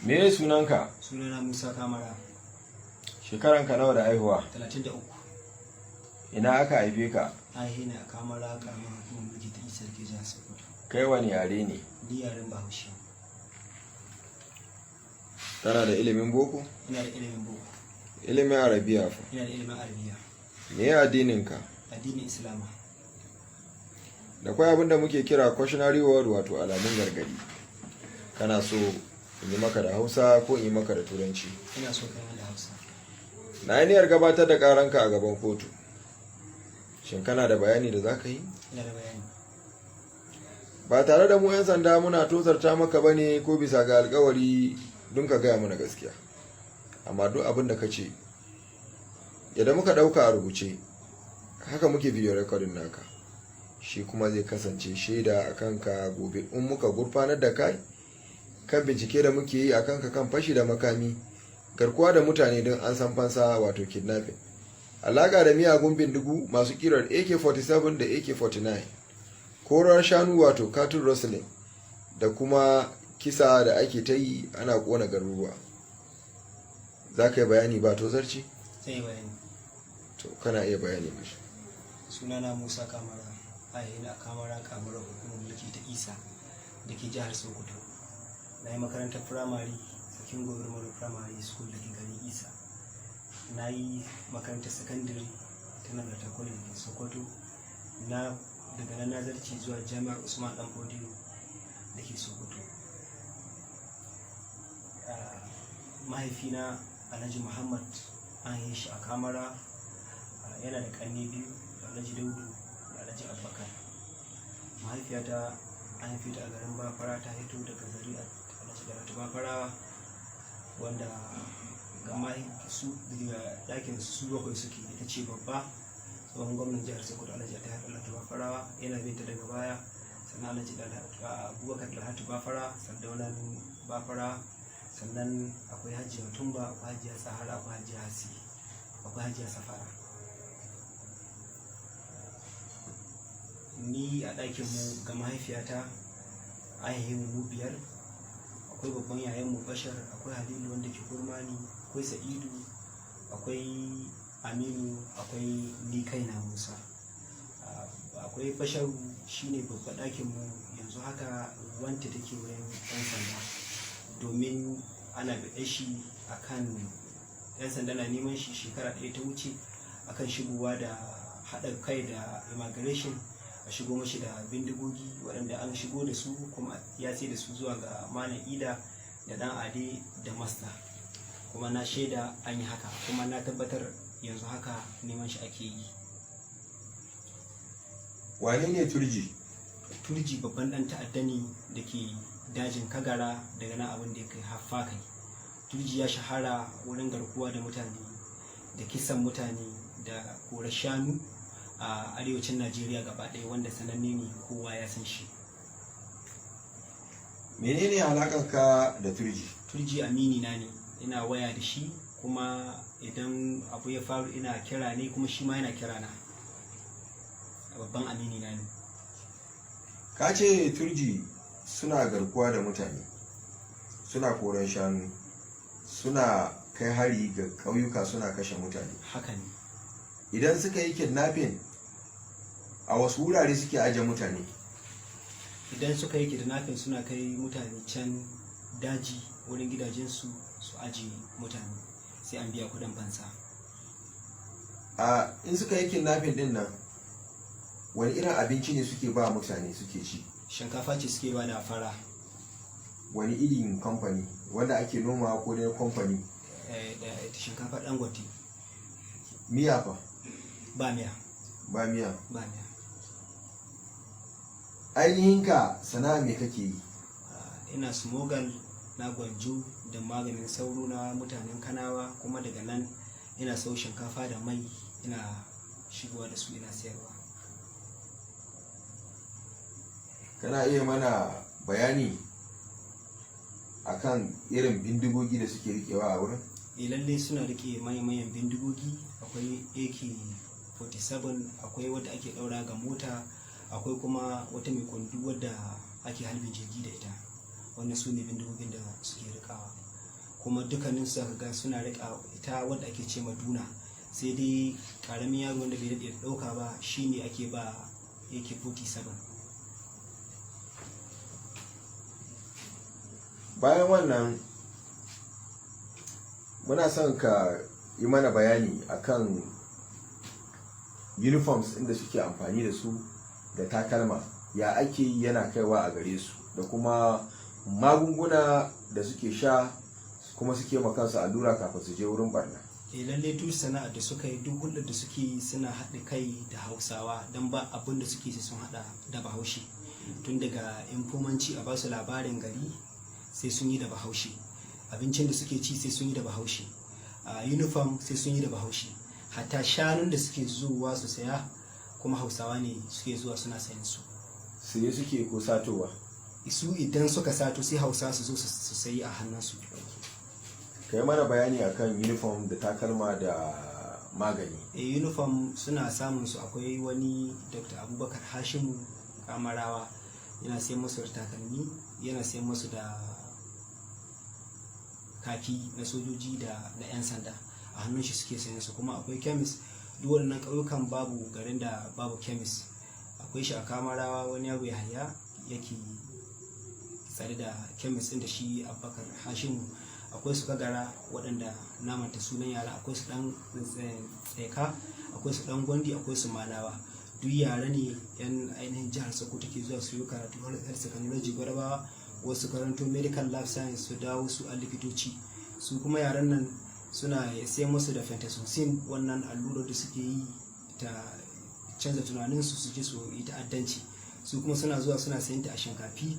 Me sunanka? Sunana Musa Kamara. Shekaranka nawa da haihuwa? 33. Ina aka haife ka? Haihe na Kamara karamar hukumar mulki ta Isar ke jihar Sokoto. Kai wani yare ne? Ni yaren Bahaushe. Kana da ilimin boko? Ina da ilimin boko. Ilimin arabiya fa? Ina da ilimin arabiya. Me addininka? Addinin Islama. Da kwai abin da muke kira cautionary word, wato alamun gargadi. Kana so in yi maka da Hausa ko in yi maka da Turanci? Ina so kai da Hausa. Na yi niyyar gabatar da karanka a gaban kotu. Shin kana da bayani da za ka yi? Ina da bayani. Ba tare da mu 'yan sanda muna tozarta maka ba ne ko bisa ga alkawari don ka gaya mana gaskiya. Amma duk abin da ka ce, yadda muka ɗauka a rubuce, haka muke bidiyo rekodin naka. Shi kuma zai kasance shaida a kanka gobe in muka gurfanar da kai kan bincike da muke yi a kanka kan fashi da makami, garkuwa da mutane don an san fansa, wato kidnapping, alaƙa da miyagun bindigu masu kirar AK-47 da AK-49, korar shanu wato cattle rustling, da kuma kisa da ake ta yi ana ƙona garuruwa. Za ka yi bayani ba tozarci? Zai yi bayani. To kana iya bayani mashi. Sunana Musa Kamara. Haihe na Kamara karamar hukumar mulki ta Isa da ke jihar Sokoto. Na yi makarantar firamare Sakin Government Primary School da ke garin Isa. Na yi makarantar sakandare ta nan da takwale da ke Sokoto. Daga nan nazarci zuwa jami'ar Usman Dan Fodiyo da ke Sokoto. Mahaifina Alhaji Muhammad an yi shi a Kamara, yana da ƙanne biyu, da Alhaji Daudu da Alhaji Abubakar. Mahaifiyata an haife ta a garin Bafara, ta hito daga zari'a Alhaji Dalatu Bafara, wanda ga ɗakin su bakwai suke, ita ce babba. Tsohon gwamnan jihar Sokoto Alhaji Dalatu Bafara yana binta daga baya, sannan Alhaji Abubakar Dalatu Bafara, Sardaunan Bafara, sannan akwai Hajiya Tumba, akwai Hajiya Sahara, akwai Hajiya Hasi, akwai Hajiya Safara. Ni a ɗakinmu ga mahaifiyata an haihe mu biyar. Akwai babban yayanmu Bashar, akwai Halilu wanda ke Kurmani, akwai Sa'idu, akwai Aminu, akwai ni kaina Musa. Akwai Bashar shine babban ɗakinmu yanzu haka, wanda take wurin 'yan sanda domin ana biɗe shi akan 'yan sanda na neman shi shekara ɗaya ta wuce akan shigowa da haɗa kai da immigration, a shigo mashi da bindigogi waɗanda an shigo da su kuma ya sai da su zuwa ga malam Ida da ɗan Ade da Masta, kuma na shaida an yi haka, kuma na tabbatar yanzu haka neman shi ake yi. Wane ne Turji? Turji babban ɗan ta'adda ne da ke dajin Kagara, daga nan abin da ya kai haffa kai. Turji ya shahara wurin garkuwa da mutane da kisan mutane da korar shanu a arewacin Najeriya gaba ɗaya, wanda sananne ne, kowa ya san shi. Menene alaƙarka da Turji? Turji amini na ne, ina waya da shi, kuma idan abu ya faru ina kira ne, kuma shi ma yana kira na. Babban amini na ne. Ka ce Turji suna garkuwa da mutane, suna koran shanu, suna kai hari ga ƙauyuka, suna kashe mutane. Haka ne. Idan suka yi kidnapping, a wasu wurare suke aje mutane? Idan suka yi kidnapping suna kai mutane can daji wurin gidajensu su aje mutane, sai an biya kudin fansa. In suka yi kidnapping din nan, wani irin abinci ne suke ba mutane suke ci? Shinkafa ce suke ba da fara. Wani irin kamfani wanda ake noma ko dai kamfani? Shinkafa Dangote. Miya fa? Ba miya. Ba miya? Ba miya. Ainihinka sana'a me kake yi? Ina smogal na gwanjo da maganin sauro na mutanen Kanawa, kuma daga nan ina sau shinkafa da mai, ina shigowa da su ina sayarwa. Kana iya mana bayani akan irin bindigogi da suke rikewa a wurin? Lalle suna rike manyan bindigogi. Akwai AK-47, akwai wadda ake ɗaura ga mota, akwai kuma wata mai kwandu wadda ake halbin jirgi da ita. Wannan su ne bindigogin da suke rikawa. kuma dukkanin su ga suna rika ita wanda ake ce maduna, sai dai karamin yaro wanda bai daɗe ɗauka ba shine ake ba yake 47. Bayan wannan muna son ka yi mana bayani akan uniforms inda suke amfani da su da takalma, ya ake yi yana kaiwa a gare su, da kuma magunguna da suke sha kuma suke makansu allura kafin su je wurin barna. Lalle duk sana'ar da suka yi, duk hulɗar da suke yi suna haɗa kai da Hausawa, don ba abin da suke sun haɗa da Bahaushe, tun daga infomanci a basu labarin gari sai sun yi da Bahaushe, abincin da suke ci sai sun yi da Bahaushe, uniform sai sun yi da Bahaushe, hatta shanun da suke zuwa su saya kuma Hausawa ne suke zuwa suna sayan su. Saye suke ko satowa? Su idan suka sato sai Hausawa su zo su sayi a hannunsu. Ka yi mana bayani akan uniform da takalma da magani. Uniform suna samun su, akwai wani Dr. Abubakar Hashimu Kamarawa yana sayan musu da takalmi, yana sayan musu da kaki na sojoji da na 'yan sanda, a hannun shi suke sayan su. Kuma akwai kemis, duk waɗannan ƙauyukan babu garin da babu kemis. Akwai shi a Kamarawa, wani yaro Yahaya yake tsare da kemis ɗin da shi Abubakar Hashimu. Akwai su Kagara waɗanda namanta sunan yara, akwai su ɗan tseka, akwai su ɗan Gondi, akwai su Malawa. Duk yara ne yan ainihin jihar Sokoto ke zuwa su yi karatu health technology Gwarabawa, wasu karanto medical lab science su dawo su a likitoci. Su kuma yaran nan suna sai musu da fentanyl, wannan allurar da suke yi ta canza tunaninsu su je su yi ta'addanci. Su kuma suna zuwa suna sayan ta a shinkafi,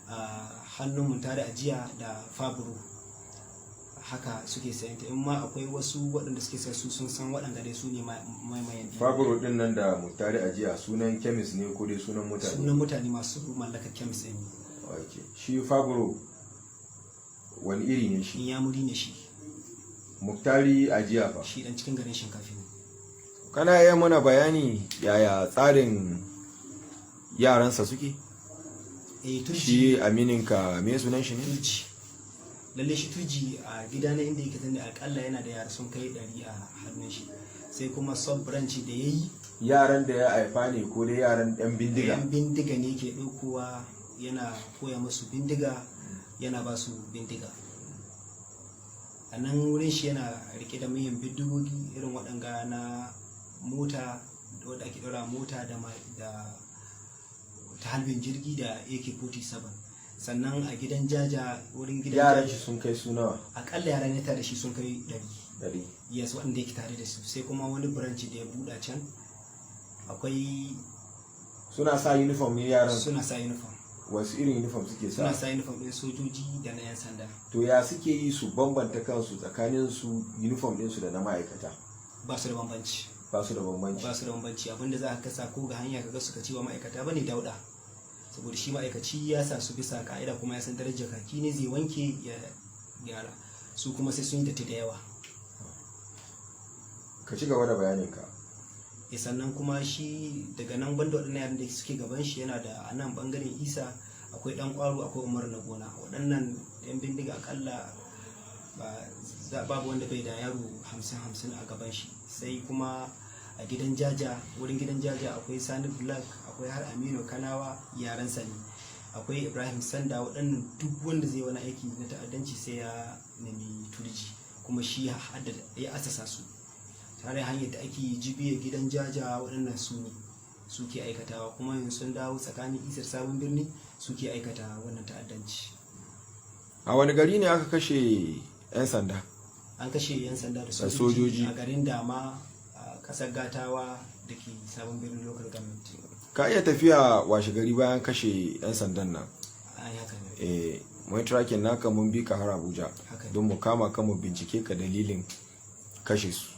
a hannun mun tare ajiya da faburo, haka suke sayan ta. In ma akwai wasu waɗanda suke sai su sun san waɗanda dai su ne maimayan. Faburo din nan da mutare ajiya sunan kemis ne ko dai sunan mutane? Sunan mutane masu mallakar kemis ne. Okay. Shi faburo wani iri ne shi? Inyamuri ne shi. Muktari ajiya fa? Shi dan cikin garin Shinkafi ne. Kana iya mana bayani yaya tsarin yaransa suke? Turji. Shi amininka me sunan shi ne? Turji. Lalle shi Turji a gida na inda yake zane akalla yana da yara sun kai 100 a hannun shi. Sai kuma sub branch da yayi, yaran da ya haifa ne ko dai yaran yan bindiga? Yan bindiga ne ke ɗaukowa, yana koya musu bindiga, yana ba su bindiga. A nan wurin shi yana rike da manyan bindigogi irin waɗanga na mota, wadda ake ɗora mota da ta halbin jirgi da AK-47. Sannan a gidan jaja, wurin gidan yaran shi sun kai su nawa? Akalla yaran ya tare shi sun kai 100. Yes, waɗanda yake tare da su. Sai kuma wani branch da ya buɗa can, akwai suna sa uniform ne yaran? Suna sa uniform. Wasu irin uniform suke sa? Suna sa uniform ɗin sojoji da na 'yan sanda. To ya suke yi su bambanta kansu tsakanin su uniform ɗinsu da na ma'aikata? Ba su da bambanci. Ba su da bambanci. Ba su da bambanci. Abinda za ka kasa ko ga hanya kaga suka ce wa ma'aikata bane dauda, saboda shi ma'aikaci ya sa su bisa ka'ida kuma ya san darajar kaki ne, zai wanke ya gyara. Su kuma sai sun yi datti da yawa. Ka ci gaba da bayaninka. Sannan kuma shi daga nan banda waɗannan yaran da suke gaban shi, yana da a nan bangaren Isa akwai ɗan ƙwaro, akwai Umar na gona. Waɗannan yan bindiga akalla babu wanda bai da yaro 50-50 a gaban shi. Sai kuma a gidan jaja, wurin gidan jaja akwai Sani Black, akwai har Aminu Kanawa yaran Sani, akwai Ibrahim Sanda. Waɗannan duk wanda zai wani aiki na ta'addanci sai ya nemi Turji, kuma shi ya asasa su tare hanyar da ake jibiya gidan jaja. Waɗannan su ne suke aikatawa, kuma yanzu sun dawo tsakanin Isar Sabon Birni suke aikata wannan ta'addanci. A wani gari ne aka kashe 'yan sanda? An kashe 'yan sanda da sojoji a garin Dama, a ƙasar Gatawa da ke Sabon Birnin local government. Ka iya tafiya washe gari bayan kashe 'yan sandan nan? Ai haka ne. Mun tracking naka mun bi ka har Abuja don mu kama ka mu bincike ka dalilin kashe su.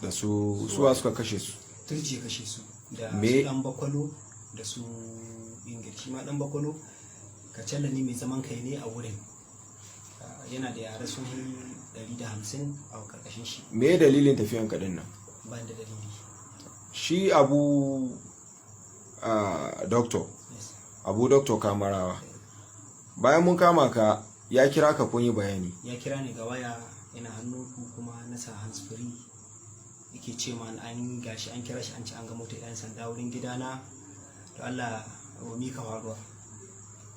Da suwa suka kashe su? Turji ya kashe su da su dan bakwalo da su ingil. Shi ma dan bakwalo kacalla ne mai zaman kai ne a wurin, yana da yara sun 150 a karkashin shi. Me dalilin tafiyan kadin nan? Ba da dalili. Shi abu doctor Kamarawa, bayan mun kama ka ya kira ka kun yi bayani? Ya kira ni ga waya, ina hannunku kuma na sa hands free, yake ce ma an gashi an kira shi an ci an ga motar 'yan sanda wurin gidana, to Allah wa mika faruwa.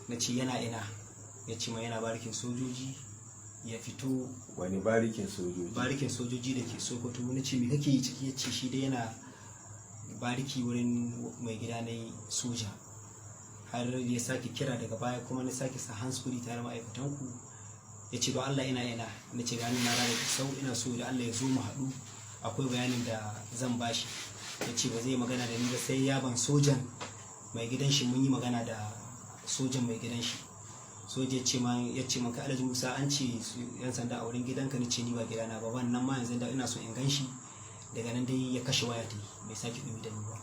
Na ce yana ina, ya ce ma yana barikin sojoji, ya fito. Wani barikin sojoji? Barikin sojoji da ke Sokoto. Na ce me kake yi ciki? Ya ce shi dai yana bariki wurin mai gida na soja. Har ya sake kira daga baya kuma na sake sa hands free tare ma'aikatanku, ya ce don Allah ina na ce gani na rana da sau, ina so da Allah ya zo mu haɗu, akwai bayanin da zan bashi. Ya ce ba zai magana da ni ba sai ya ban sojan mai gidan shi, mun yi magana da sojan mai gidan shi. Soja ya ce man ka Alhaji Musa an ce 'yan sanda a wurin gidanka, ni ce ni ba gidana ba, wannan ma yanzu da ina so in gan shi. Daga nan dai ya kashe waya ta, bai sake ɗumi da ni ba.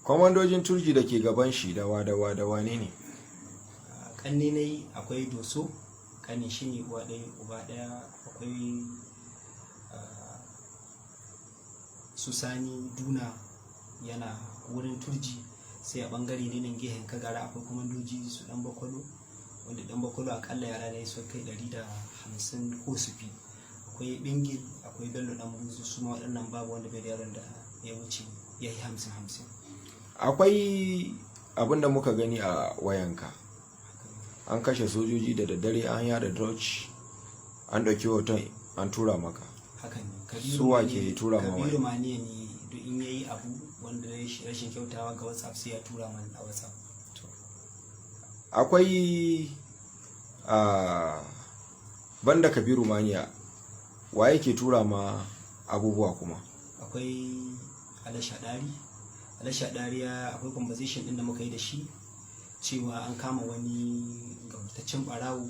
Kwamandojin Turji da ke gaban shi da wane ne? Kanne ne, akwai Doso, kanne shi ne uwa ɗaya uba ɗaya, akwai Susani Duna yana wurin Turji, sai a bangare ne nan gehen Kagara akwai kwamandoji su Dan Bakwalo, wanda Dan Bakwalo akalla yara ne su kai 150 ko su fi. Akwai Bingil, akwai Bello Dan Buzu, su ma waɗannan babu wanda bai da yaron da ya wuce ya yi 50-50. Akwai abinda muka gani a wayanka, an kashe sojoji da daddare, an yada dodge, an ɗauki hoton an tura maka. Hakan ne. Suwa ke tura ma wani? Kabiru Maniya ne, duk in yayi abu wanda rashin kyautawa ga WhatsApp sai ya tura man a WhatsApp. Akwai banda Kabiru Maniya, wa yake tura ma abubuwa kuma? Akwai Alashadari, akwai conversation din da muka yi da shi cewa an kama wani gautaccen barawo,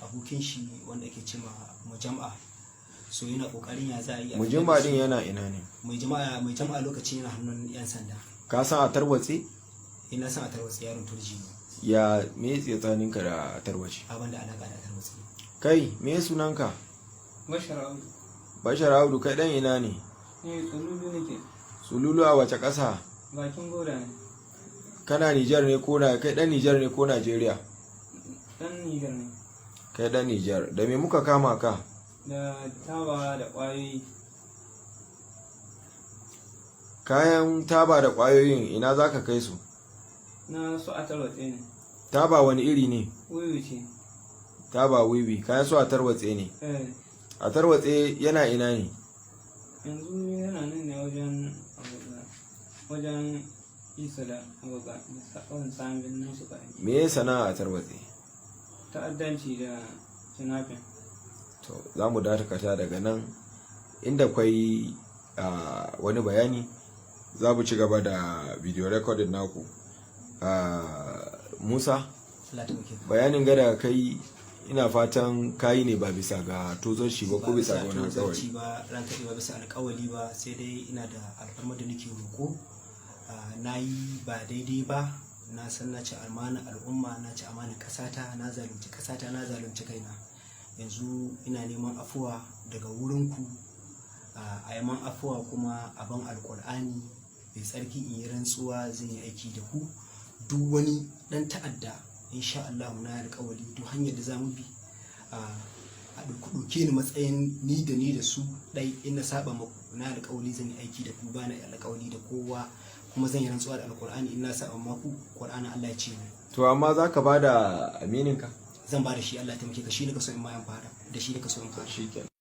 abokin shi wanda ake cewa Mujam'a, so yana kokarin ya za a yi. Mujam'a din yana ina ne? Mai jama'a lokacin yana hannun 'yan sanda. Ka san a tarwatse? Ina san a tarwatse, yaron Turji ne. Ya me tsakaninka da tarwace? Abin da alaka da tarwatse. Kai me sunanka? Bashar Audu, kai dan ina ne? Sululu nake. Sululu a wace ƙasa? Bakin goda ne. Kana Nijar ne ko kai dan Nijar ne ko Najeriya? Dan Nijar ne. Kai dan Nijar. Da me muka kama ka? Da taba da ƙwayoyi. Kayan taba da ƙwayoyin ina za ka kai su? Na su a tarwatse ne. Taba wani iri ne? Wiwi ce. Taba wiwi, kayan su a tarwatse ne? A tarwatse yana ina ne? Yanzu yana nan ne wajen isa da abubuwa da sa'on samun nan su ƙa'ani. Me ya sana'a a tarwatse? Ta'addanci da sinafin. To za mu dakata daga nan, inda kwai wani bayani za mu ci gaba da video recording naku. Musa, bayanin gada kai ina fatan kayi ne ba bisa ga tozarci ba ko bisa ga wani alƙawari ba, ranka ba bisa alƙawari ba, sai dai ina da alfarma da nake roƙo. Na yi ba daidai ba, na san na ci amana al'umma, na ci amana ƙasata, na zalunci ƙasata, na zalunci kaina. Yanzu ina neman afuwa daga wurinku, a yaman afuwa kuma abin alƙur'ani mai tsarki in yi rantsuwa zan yi aiki da ku. Duk wani ɗan ta'adda insha Allah na alƙawari duk hanyar da za mu bi a ɗauke ni matsayin ni da su ɗai, in na saba maku na alƙawari zan yi aiki da ku, ba na alƙawari da kowa, kuma zan yi rantsuwa da alƙur'ani in na saba maku ƙur'anin Allah ya ce ni. To amma za ka ba da amininka? Zan ba da shi, Allah ya taimake ka, shi ne ka so in ma yan fara da shi ne ka so in fara.